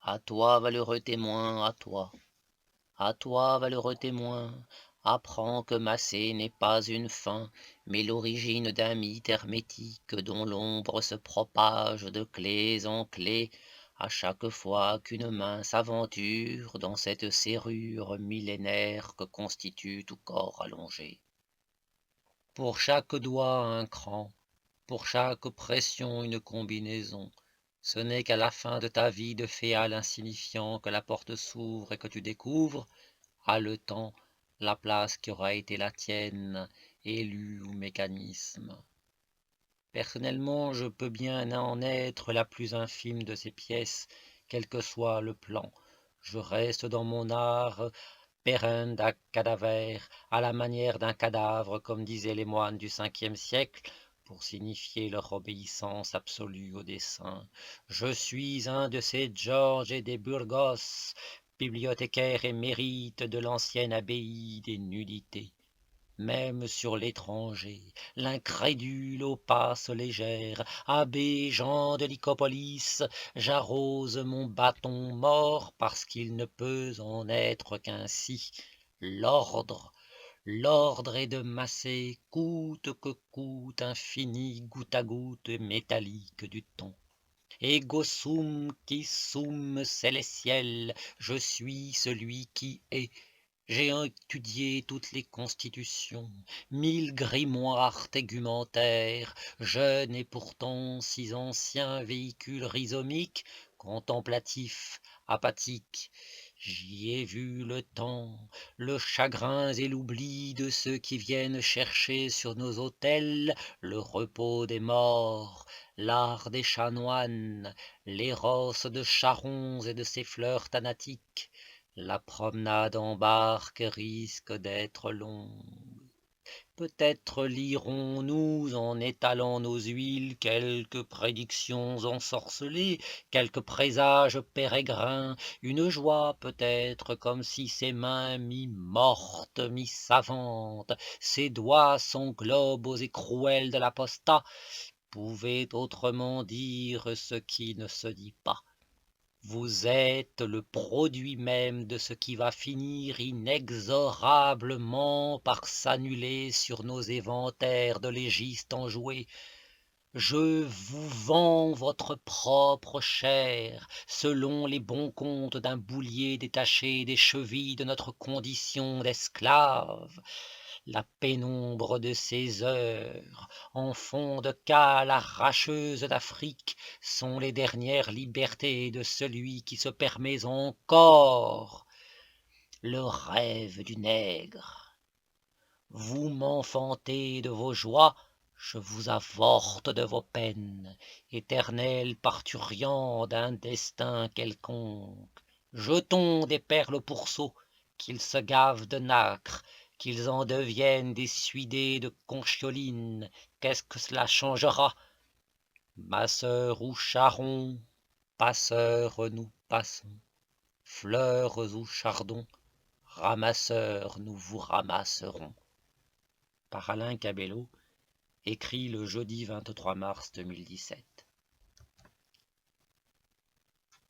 À toi, valeureux témoin, à toi, valeureux témoin, apprends que Macé n'est pas une fin, mais l'origine d'un mythe hermétique dont l'ombre se propage de clés en clés, à chaque fois qu'une main s'aventure dans cette serrure millénaire que constitue tout corps allongé. Pour chaque doigt un cran, pour chaque pression une combinaison. Ce n'est qu'à la fin de ta vie de féal insignifiant que la porte s'ouvre et que tu découvres, haletant, la place qui aura été la tienne, élue ou mécanisme. Personnellement, je peux bien en être la plus infime de ces pièces, quel que soit le plan. Je reste dans mon art perenda cadaver, à la manière d'un cadavre, comme disaient les moines du Ve siècle, pour signifier leur obéissance absolue au dessein. Je suis un de ces Georges et des Burgos, bibliothécaires émérites de l'ancienne abbaye des nudités. Même sur l'étranger, l'incrédule aux passes légères, abbé Jean de Lycopolis, j'arrose mon bâton mort parce qu'il ne peut en être qu'ainsi. L'ordre, l'ordre est de masser, coûte que coûte, infini, goutte à goutte métallique du ton. Ego sum qui sum, c'est les ciels, je suis celui qui est. J'ai étudié toutes les constitutions, 1000 grimoires tégumentaires, jeune et pourtant si ancien véhicule rhizomique, contemplatif, apathique. J'y ai vu le temps, le chagrin et l'oubli de ceux qui viennent chercher sur nos autels le repos des morts, l'art des chanoines, les rosses de charrons et de ses fleurs thanatiques. La promenade en barque risque d'être longue. Peut-être lirons-nous en étalant nos huiles quelques prédictions ensorcelées, quelques présages pérégrins, une joie peut-être comme si ses mains mi-mortes, mi-savantes, ses doigts son globe aux écrouelles de l'apostat, pouvaient autrement dire ce qui ne se dit pas. Vous êtes le produit même de ce qui va finir inexorablement par s'annuler sur nos éventaires de légiste enjoués. Je vous vends votre propre chair, selon les bons comptes d'un boulier détaché des chevilles de notre condition d'esclave. La pénombre de ces heures, en fond de cale arracheuse d'Afrique, sont les dernières libertés de celui qui se permet encore le rêve du nègre. Vous m'enfantez de vos joies, je vous avorte de vos peines, éternel parturiant d'un destin quelconque. Jetons des perles au pourceau, qu'ils se gavent de nacre, qu'ils en deviennent des suidés de conchiolines, qu'est-ce que cela changera? Masseurs ou charrons, passeurs nous passons, fleurs ou chardons, ramasseurs nous vous ramasserons. Par Alain Cabello, écrit le jeudi 23 mars 2017.